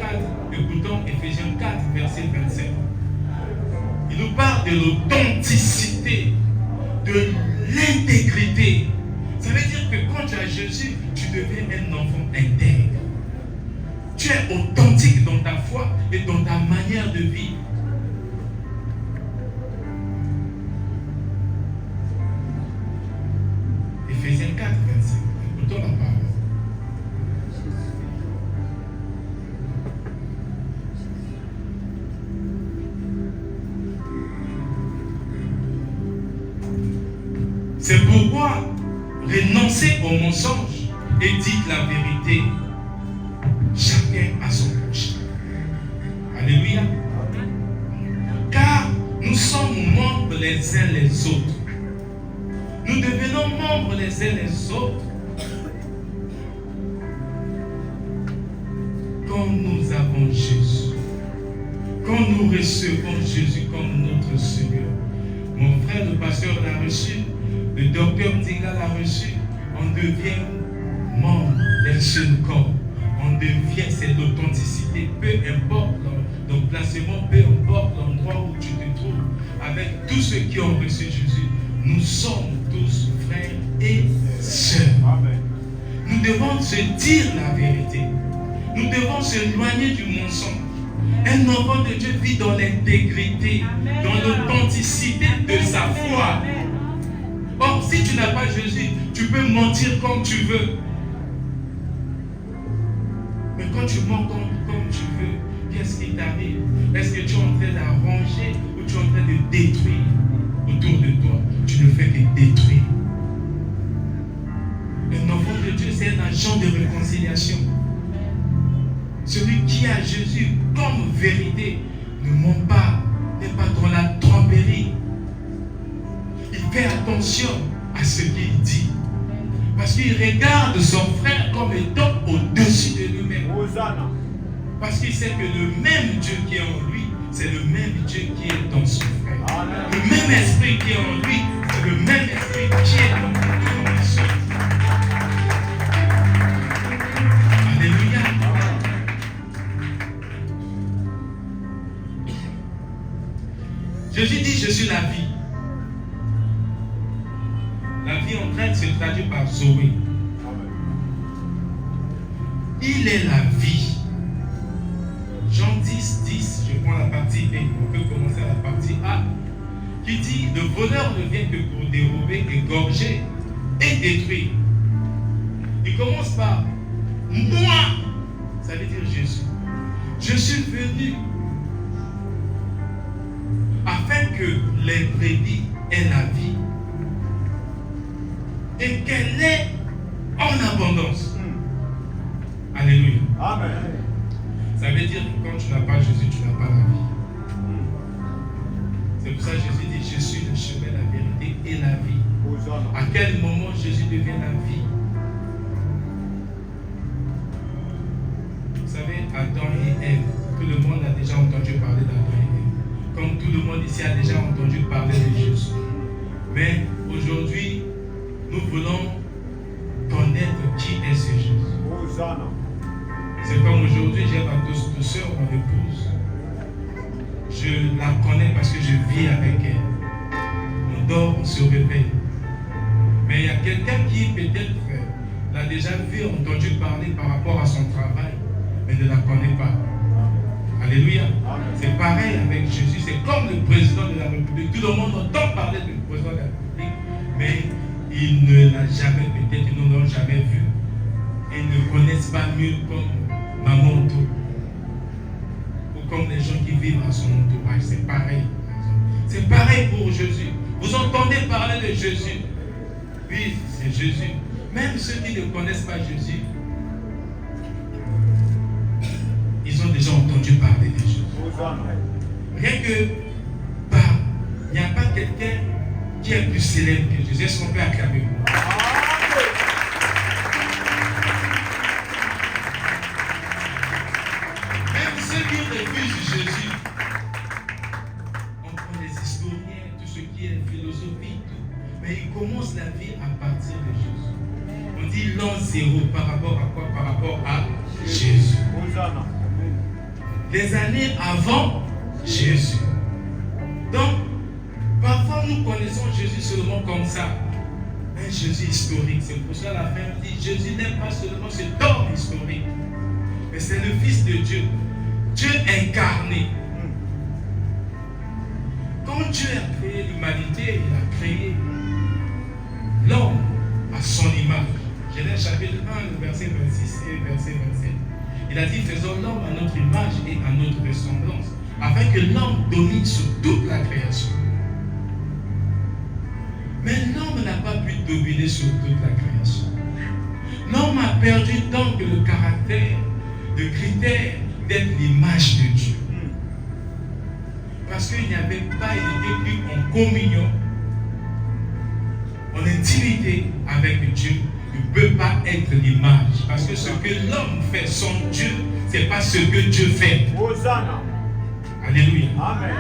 4, écoutons Éphésiens 4, verset 27. Il nous parle de l'authenticité, de l'intégrité. Ça veut dire que quand tu as Jésus, tu deviens un enfant intègre. Tu es authentique dans ta foi et dans ta manière de vivre. Éphésiens 4, 25. Écoutons la parole. C'est pourquoi renoncez au mensonge et dites la vérité. Chacun à son prochain. Alléluia. Car nous sommes membres les uns les autres. Nous devenons membres les uns les autres quand nous avons Jésus. Quand nous recevons Jésus comme notre Seigneur. Mon frère le pasteur l'a reçu. Le docteur Mdinga l'a reçu. On devient membre d'un seul corps. On devient cette authenticité. Peu importe ton placement, peu importe l'endroit où tu te trouves. Avec tous ceux qui ont reçu Jésus, nous sommes tous frères et sœurs. Nous devons se dire la vérité. Nous devons s'éloigner du mensonge. Un enfant de Dieu vit dans l'intégrité, dans l'authenticité de sa foi. Or, si tu n'as pas Jésus, tu peux mentir comme tu veux. Mais quand tu mens comme tu veux, qu'est-ce qui t'arrive? Est-ce que tu es en train d'arranger ou tu es en train de détruire autour de toi? Tu ne fais que détruire. Un enfant de Dieu, c'est un agent de réconciliation. Celui qui a Jésus comme vérité ne ment pas, n'est pas dans la tromperie. Il fait attention à ce qu'il dit. Parce qu'il regarde son frère comme étant au-dessus de lui-même. Parce qu'il sait que le même Dieu qui est en lui, c'est le même Dieu qui est dans son frère. Le même esprit qui est en lui, c'est le même esprit qui est dans la soeur. Alléluia. Jésus dit, je suis la vie. traduit par Zoé. Il est la vie. Jean 10, 10, je prends la partie B, on peut commencer à la partie A, qui dit, le voleur ne vient que pour dérober, égorger et détruire. Il commence par moi, ça veut dire Jésus. Je suis venu afin que les brebis aient la vie et qu'elle est en abondance. Alléluia. Amen. Ça veut dire que quand tu n'as pas Jésus, tu n'as pas la vie. C'est pour ça que Jésus dit, je suis le chemin, la vérité et la vie. À quel moment Jésus devient la vie? Vous savez, Adam et Ève, tout le monde a déjà entendu parler d'Adam et Ève. Comme tout le monde ici a déjà entendu parler de Jésus. Mais aujourd'hui, nous voulons connaître qui est ce Jésus. C'est comme aujourd'hui, j'ai ma douceur, mon épouse. Je la connais parce que je vis avec elle. On dort, on se réveille. Mais il y a quelqu'un qui peut-être l'a déjà vu, entendu parler par rapport à son travail, mais ne la connaît pas. Alléluia. C'est pareil avec Jésus. C'est comme le président de la République. Tout le monde entend parler du président de la République, mais ils ne l'ont jamais, peut-être, ils ne l'ont jamais vu. Ils ne connaissent pas mieux comme maman ou comme les gens qui vivent à son entourage. C'est pareil. C'est pareil pour Jésus. Vous entendez parler de Jésus. Oui, c'est Jésus. Même ceux qui ne connaissent pas Jésus, ils ont déjà entendu parler de Jésus. Rien que par, il n'y a pas quelqu'un qui est plus célèbre que Jésus. Est-ce qu'on peut acclamer pour moi? Ceux qui refusent Jésus, on prend les historiens, tout ce qui est philosophie, tout, mais ils commencent la vie à partir de Jésus. On dit l'an zéro par rapport à quoi? Par rapport à Jésus. Les années avant Jésus. Donc, parfois nous connaissons Jésus seulement comme ça. Un Jésus historique. C'est pour ça que la fin dit Jésus n'est pas seulement cet homme historique, mais c'est le Fils de Dieu. Dieu incarné. Quand Dieu a créé l'humanité, il a créé l'homme à son image. Genèse chapitre 1, le verset 26 et verset 27. Il a dit, faisons l'homme à notre image et à notre ressemblance, afin que l'homme domine sur toute la création. Mais l'homme n'a pas pu dominer sur toute la création. L'homme a perdu donc le caractère, le critère d'être l'image de Dieu. Parce qu'il n'y avait pas, il n'était plus en communion, en intimité avec Dieu. Il ne peut pas être l'image. Parce que ce que l'homme fait sans Dieu, ce n'est pas ce que Dieu fait. Alléluia. Amen.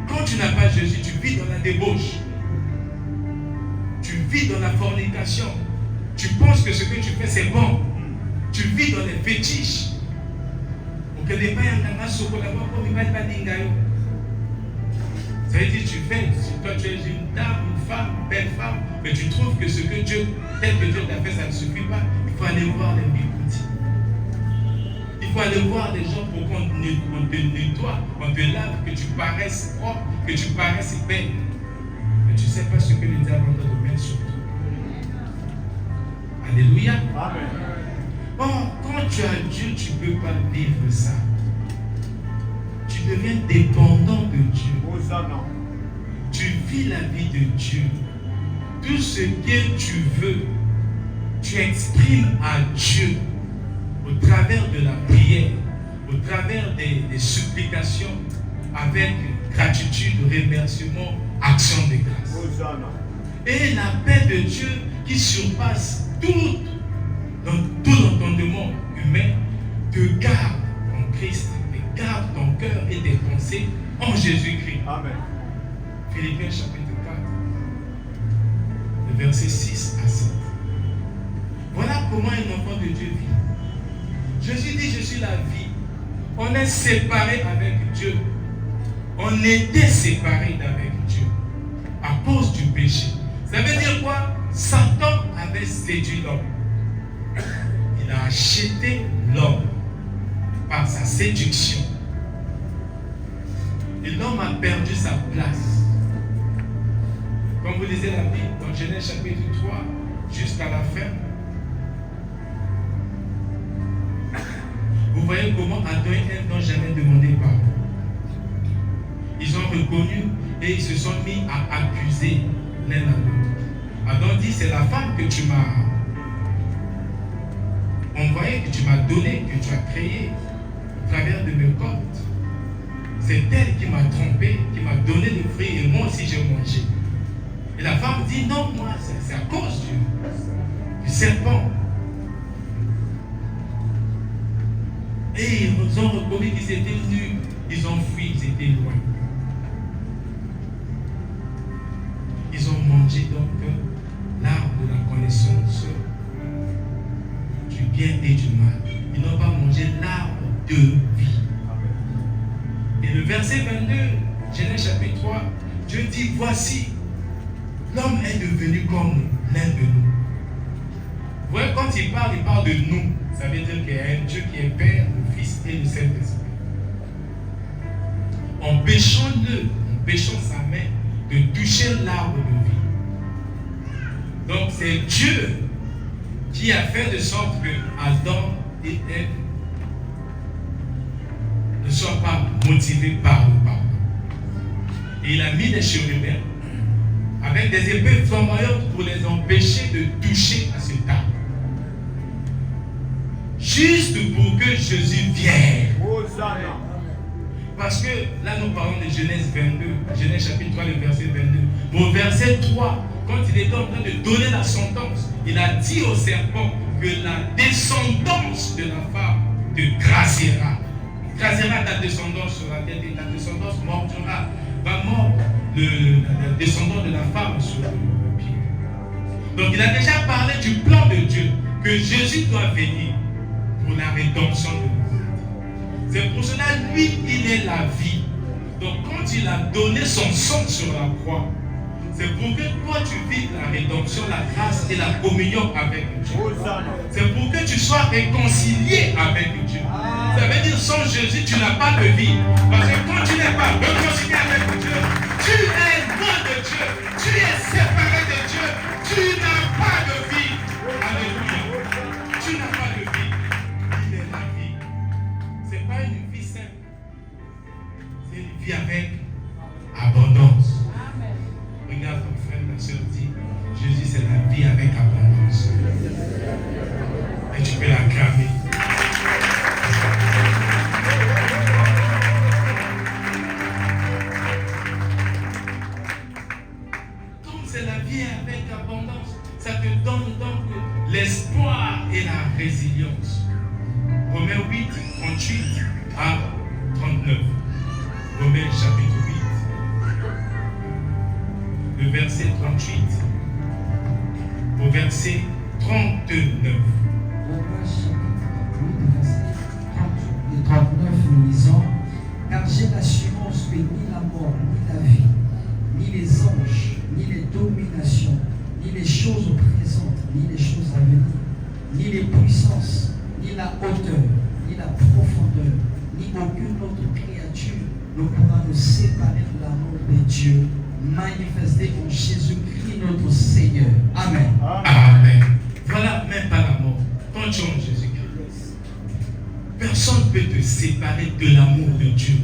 Quand tu n'as pas Jésus, tu vis dans la débauche. Tu vis dans la fornication. Tu penses que ce que tu fais, c'est bon. Tu vis dans les fétiches. Ça veut dire tu fais, si toi tu es une dame, une femme, belle femme, mais tu trouves que ce que Dieu, tel que Dieu t'a fait, ça ne suffit pas. Il faut aller voir les bigoutis. Il faut aller voir des gens pour qu'on te nettoie, on te lave, que tu paraisses propre, que tu paraisses belle. Mais tu ne sais pas ce que le diable est en train de mettre sur toi. Alléluia. Amen. Or, quand tu as Dieu, tu ne peux pas vivre ça. Tu deviens dépendant de Dieu. Tu vis la vie de Dieu. Tout ce que tu veux, tu exprimes à Dieu au travers de la prière, au travers des supplications, avec gratitude, remerciement, action de grâce. Et la paix de Dieu qui surpasse tout l'entendement humain te garde en Christ, te garde ton cœur et tes pensées en Jésus-Christ. Amen. Philippiens chapitre 4, le verset 6 à 7. Voilà comment un enfant de Dieu vit. Jésus dit, je suis la vie. On est séparé avec Dieu. On était séparé d'avec Dieu à cause du péché. Ça veut dire quoi? Satan avait séduit l'homme. Il a acheté l'homme par sa séduction. Et l'homme a perdu sa place. Comme vous lisez la Bible dans Genèse chapitre 3 jusqu'à la fin, vous voyez comment Adam et Ève n'ont jamais demandé pardon. Ils ont reconnu et ils se sont mis à accuser l'un à l'autre. Adam dit, c'est la femme que tu m'as envoyée, que tu m'as donnée, que tu as créée au travers de mes côtes. C'est elle qui m'a trompé, qui m'a donné le fruit et moi aussi j'ai mangé. Et la femme dit, non, moi, c'est à cause du serpent. Et ils ont reconnu qu'ils étaient nus, ils ont fui, ils étaient loin. Ils ont mangé donc l'arbre de la connaissance du bien et du mal. Ils n'ont pas mangé l'arbre de vie. Et le verset 22, Genèse chapitre 3, Dieu dit, voici, l'homme est devenu comme l'un de nous. Vous voyez, quand il parle de nous. Ça veut dire qu'il y a un Dieu qui est Père, le Fils et le Saint-Esprit. Empêchons sa main de toucher l'arbre de vie. Donc c'est Dieu qui a fait de sorte que Adam et Ève ne soient pas motivés par le pardon. Et il a mis des chérubins avec des épées flamboyantes pour les empêcher de toucher à cet arbre. Juste pour que Jésus vienne. Parce que là nous parlons de Genèse 22, Genèse chapitre 3, le verset 22. Au verset 3, quand il était en train de donner la sentence, il a dit au serpent que la descendance de la femme te gracera. Gracera ta descendance sur la tête et ta descendance mordra. Va mordre le descendant de la femme sur le pied. Donc il a déjà parlé du plan de Dieu, que Jésus doit venir pour la rédemption de l'humanité. C'est pour cela, lui, il est la vie. Donc quand il a donné son sang sur la croix, c'est pour que toi tu vives la rédemption, la grâce et la communion avec Dieu. C'est pour que tu sois réconcilié avec Dieu. Ça veut dire sans Jésus, tu n'as pas de vie. Parce que quand tu n'es pas réconcilié avec Dieu, tu es loin de Dieu. Tu es séparé de Dieu. Tu n'as pas de vie. Alléluia. Tu n'as pas de vie. Il est la vie. Ce n'est pas une vie simple. C'est une vie avec abondance. Regarde ton frère, ta soeur, dit Jésus, c'est la vie avec abondance. Et tu peux l'acclamer. Comme c'est la vie avec abondance, ça te donne donc l'espoir et la résilience. Romains 8, 38 à 39. Romains chapitre 8. Le verset 38 au verset 39. Et 39, nous lisons, car j'ai l'assurance que ni la mort, ni la vie, ni les anges, ni les dominations, ni les choses présentes, ni les choses à venir, ni les puissances, ni la hauteur, ni la profondeur, ni aucune autre créature ne pourra nous séparer de l'amour de Dieu manifesté en Jésus-Christ notre Seigneur. Amen. Amen. Voilà, même pas la mort. Quand tu es en Jésus-Christ, personne ne peut te séparer de l'amour de Dieu.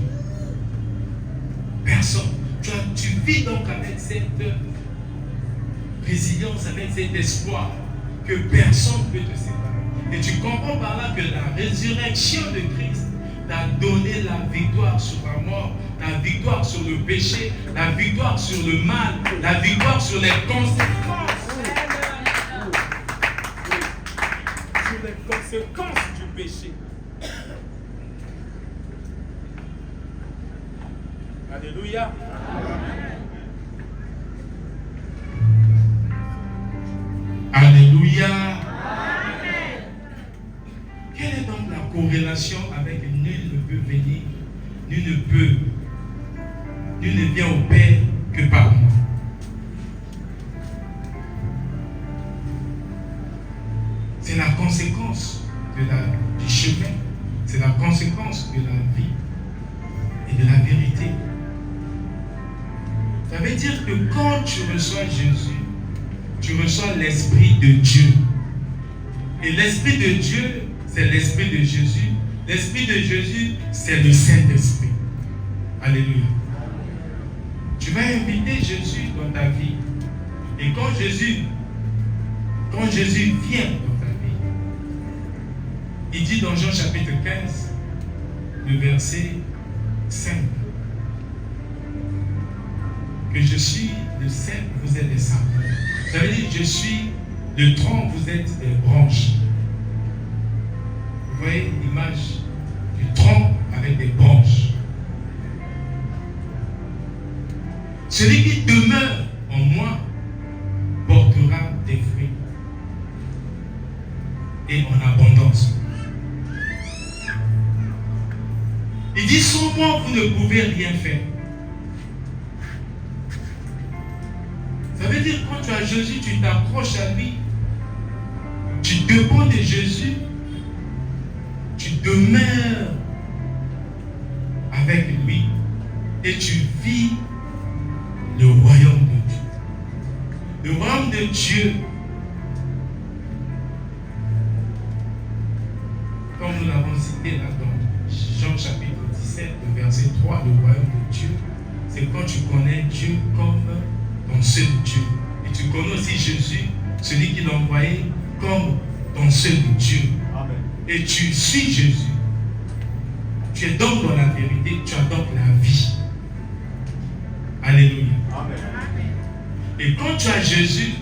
Personne. Tu vis donc avec cette résilience, avec cet espoir que personne ne peut te séparer. Et tu comprends par là que la résurrection de Christ t'a donné la victoire sur la mort, la victoire sur le péché, la victoire sur le mal, la victoire sur les conséquences. Sur les conséquences du péché. Alléluia. Alléluia. Quelle est donc la corrélation avec nul ne peut venir, nul ne vient au Père que par moi? conséquence du chemin, c'est la conséquence de la vie et de la vérité. Ça veut dire que quand tu reçois Jésus, tu reçois l'Esprit de Dieu. Et l'Esprit de Dieu, c'est l'Esprit de Jésus. L'Esprit de Jésus, c'est le Saint-Esprit. Alléluia. Tu vas inviter Jésus dans ta vie. Et quand Jésus vient dans ta vie, il dit dans Jean chapitre 15, le verset 5, que je suis le cep, vous êtes des sapins. Ça veut dire je suis le tronc, vous êtes des branches. Vous voyez l'image du tronc avec des branches. Celui qui demeure en moi portera des fruits et en abondance. Il dit sans moi vous ne pouvez rien faire. Ça veut dire quand tu as Jésus, tu t'approches à lui, tu dépends de Jésus, tu demeures avec lui et tu vis le royaume de Dieu. Le royaume de Dieu, comme nous l'avons cité là dans Jean chapitre 17, le verset 3, le royaume de Dieu, c'est quand tu connais Dieu comme ton seul Dieu. Et tu connais aussi Jésus, celui qui l'a envoyé, comme ton seul Dieu. Amen. Et tu suis Jésus. Tu es donc dans la vérité, tu as donc la vie. Alléluia. Amen. Et quand tu as Jésus,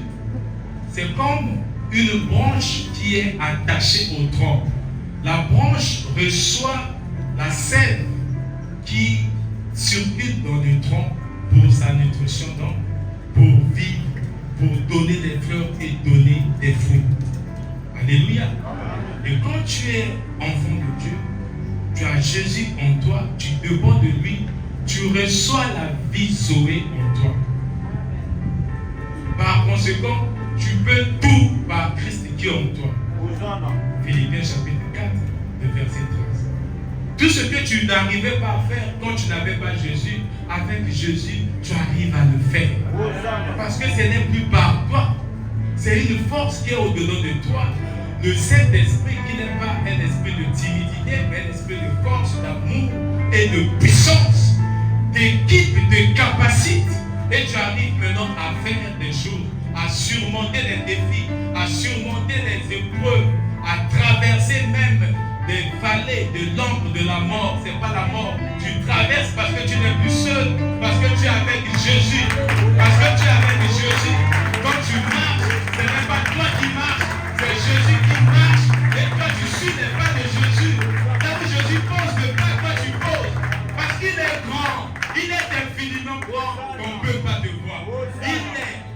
c'est comme une branche qui est attachée au tronc. La branche reçoit la sève qui circule dans le tronc pour sa nutrition, donc pour vivre, pour donner des fleurs et donner des fruits. Alléluia. Et quand tu es enfant de Dieu, tu as Jésus en toi, tu dépends de lui, tu reçois la vie Zoé en toi. Par conséquent, tu peux tout par Christ qui est en toi. Philippiens chapitre 4, le verset 13. Tout ce que tu n'arrivais pas à faire quand tu n'avais pas Jésus, avec Jésus, tu arrives à le faire. Parce que ce n'est plus par toi. C'est une force qui est au-dedans de toi. Le Saint-Esprit qui n'est pas un esprit de timidité, mais un esprit de force, d'amour et de puissance, t'équipe, te capacite. Et tu arrives maintenant à faire des choses, à surmonter les défis, à surmonter les épreuves, à traverser même des vallées de l'ombre de la mort. Ce n'est pas la mort. Tu traverses parce que tu n'es plus seul, parce que tu es avec Jésus. Parce que tu es avec Jésus. Quand tu marches, ce n'est pas toi qui marches, c'est Jésus qui marche. Et toi, tu suis les pas de Jésus. Là où Jésus pose le pas, toi tu poses. Parce qu'il est grand. Il est infiniment grand qu'on ne peut pas te voir.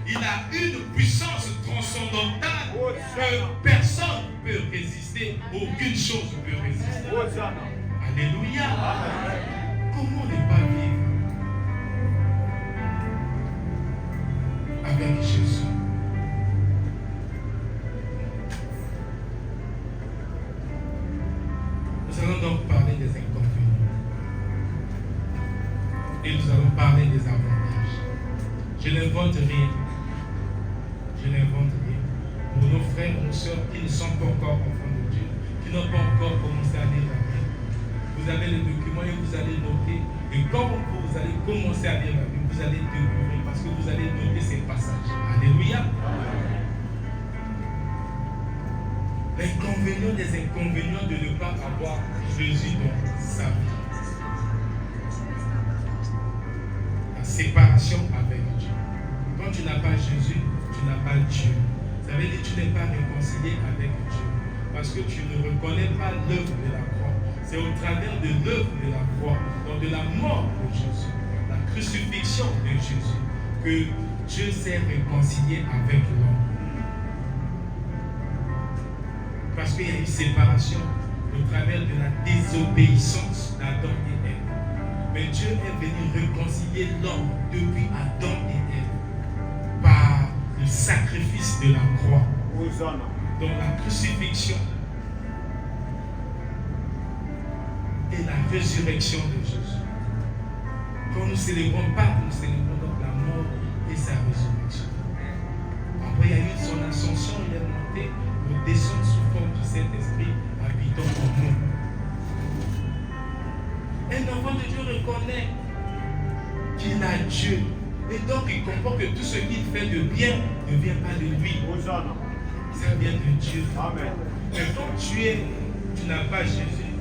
Il a une puissance transcendantale que personne ne peut résister. Aucune chose ne peut résister. Alléluia. Comment ne pas vivre avec Jésus? Nous allons donc parler des inconvénients. Et nous allons parler des avantages. Je n'invente rien. Je n'invente rien. Pour nos frères, nos soeurs qui ne sont pas encore enfants de Dieu, qui n'ont pas encore commencé à lire la Bible, vous avez les documents et vous allez noter. Et quand vous allez commencer à lire la Bible, vous allez découvrir parce que vous allez noter ces passages. Alléluia. L'inconvénient des inconvénients de ne pas avoir Jésus dans sa vie. La séparation avec Dieu. Quand tu n'as pas Jésus, tu n'as pas Dieu. Ça veut dire que tu n'es pas réconcilié avec Dieu. Parce que tu ne reconnais pas l'œuvre de la croix. C'est au travers de l'œuvre de la croix, donc de la mort de Jésus, la crucifixion de Jésus, que Dieu s'est réconcilié avec l'homme. Parce qu'il y a une séparation au travers de la désobéissance d'Adam et Ève. Mais Dieu est venu réconcilier l'homme depuis Adam et Ève par le sacrifice de la croix. dans la crucifixion et la résurrection de Jésus. Quand nous célébrons Pâques, nous célébrons donc la mort et sa résurrection. Après, il y a eu son ascension, il est monté pour descendre sous forme du Saint-Esprit habitant en nous. Un enfant de Dieu reconnaît qu'il a Dieu. Et donc il comprend que tout ce qu'il fait de bien ne vient pas de lui. Ça vient de Dieu. Amen. Mais quand tu n'as pas Jésus,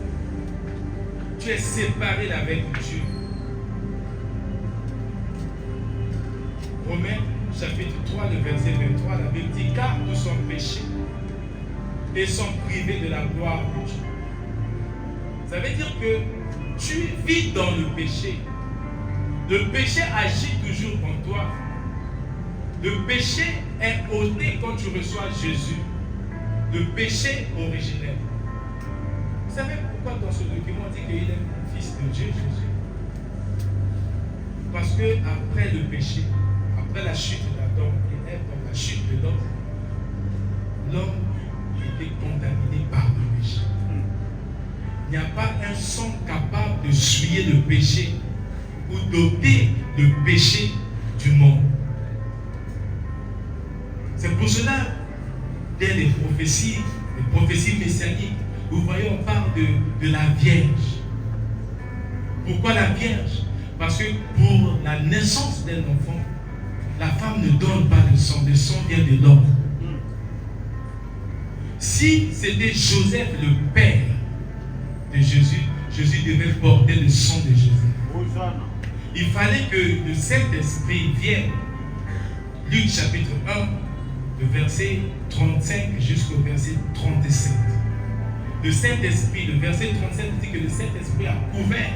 tu es séparé d'avec Dieu. Romains chapitre 3, le verset 23, la Bible dit: car tous sont péchés et sont privés de la gloire de Dieu. Ça veut dire que tu vis dans le péché. Le péché agit toujours en toi. Le péché est ôté quand tu reçois Jésus. Le péché originel. Vous savez pourquoi dans ce document on dit qu'il est le fils de Dieu, Jésus? Parce que après le péché, après la chute d'Adam et Ève, dans la chute de l'homme était contaminé par le péché. Il n'y a pas un sang capable de souiller le péché ou d'ôter le péché du monde. C'est pour cela, dès les prophéties messianiques, vous voyez, on parle de la Vierge. Pourquoi la Vierge? Parce que pour la naissance d'un enfant, la femme ne donne pas de sang. Le sang vient de l'homme. Si c'était Joseph, le père de Jésus, Jésus devait porter le sang de Jésus. Il fallait que le Saint-Esprit vienne. Luc chapitre 1, le verset 35 jusqu'au verset 37. Le Saint-Esprit, le verset 37 dit que le Saint-Esprit a couvert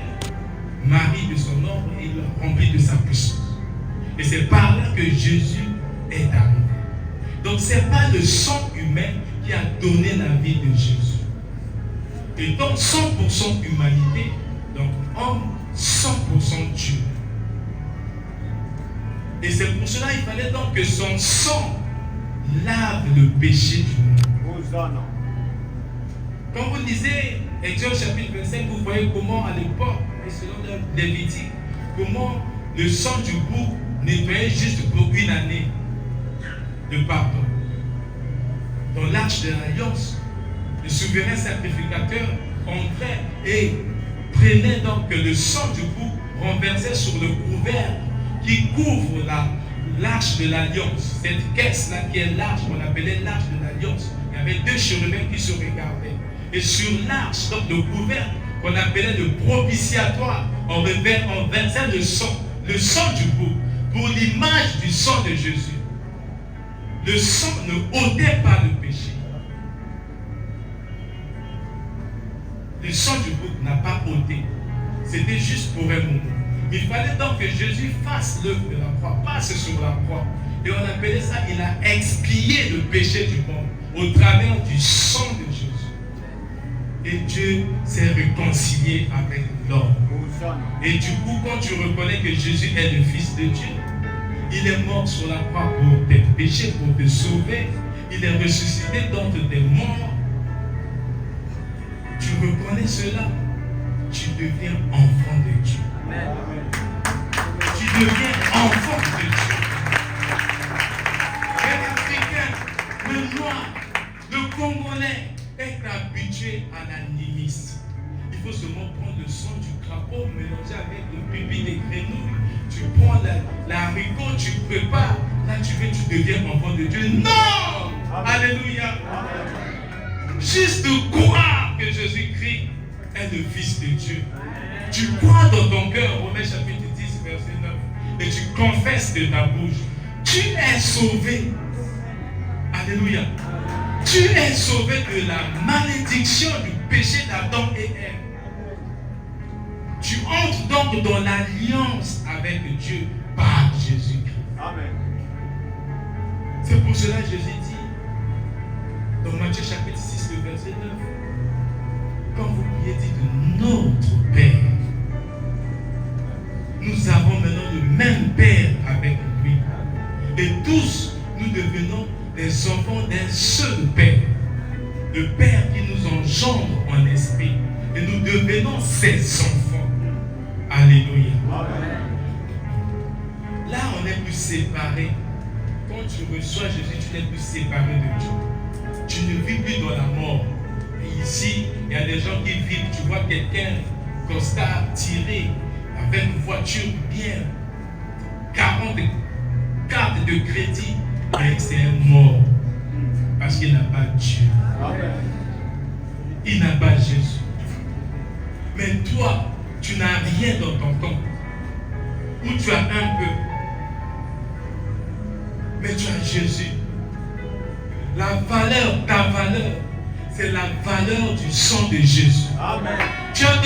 Marie de son ombre et il l'a rempli de sa puissance. Et c'est par là que Jésus est arrivé. Donc ce n'est pas le sang humain qui a donné la vie de Jésus. Et donc 100% humanité, donc homme 100% Dieu. Et c'est pour cela qu'il fallait donc que son sang lave le péché du monde. Quand vous lisez Exode chapitre 25, vous voyez comment à l'époque, et selon le Lévitique, comment le sang du bouc nettoyait juste pour une année de pardon. Dans l'arche de l'alliance, le souverain sacrificateur entrait et prenait donc le sang du bouc, renversait sur le couvert qui couvre l'arche de l'alliance. Cette caisse-là qui est l'arche, qu'on appelait l'arche de l'alliance. Il y avait deux chérubins qui se regardaient. Et sur l'arche, donc le couvert, qu'on appelait le propitiatoire, on versait le sang du bouc, pour l'image du sang de Jésus. Le sang ne ôtait pas le péché. Le sang du bouc n'a pas ôté. C'était juste pour un moment. Il fallait donc que Jésus fasse l'œuvre de la croix, passe sur la croix. Et on appelait ça, il a expié le péché du monde au travers du sang de Jésus. Et Dieu s'est réconcilié avec l'homme. Et du coup, quand tu reconnais que Jésus est le Fils de Dieu, il est mort sur la croix pour tes péchés, pour te sauver. Il est ressuscité d'entre tes morts. Tu reconnais cela, tu deviens enfant de Dieu. Amen. Tu deviens enfant de Dieu. Les Africains, le noir, le Congolais est habitué à l'animisme. Il faut seulement prendre le sang du crapaud, mélanger avec le pipi des grenouilles. Tu prends l'haricot, tu prépares. Là, tu deviens enfant de Dieu. Non! Amen. Alléluia! Amen. Juste de croire que Jésus-Christ est le Fils de Dieu. Tu crois dans ton cœur, Romains chapitre 10, verset 9, et tu confesses de ta bouche. Tu es sauvé. Alléluia. Tu es sauvé de la malédiction du péché d'Adam et Ève. Tu entres donc dans l'alliance avec Dieu par Jésus-Christ. Amen. C'est pour cela que Jésus dit, dans Matthieu chapitre 6, le verset 9, quand vous priez, dites notre Père. Nous avons maintenant le même Père avec lui. Et tous, nous devenons des enfants d'un seul Père. le Père qui nous engendre en esprit. Et nous devenons ses enfants. Alléluia. Là, on n'est plus séparés. Quand tu reçois Jésus, tu n'es plus séparé de Dieu. Tu ne vis plus dans la mort. Et ici, il y a des gens qui vivent. Tu vois quelqu'un, costard, tiré, avec une voiture bien, 40 cartes de crédit, mais c'est un mort. Parce qu'il n'a pas Dieu. Il n'a pas Jésus. Mais toi, tu n'as rien dans ton compte. Ou tu as un peu. Mais tu as Jésus. La valeur, ta valeur, c'est la valeur du sang de Jésus. Amen.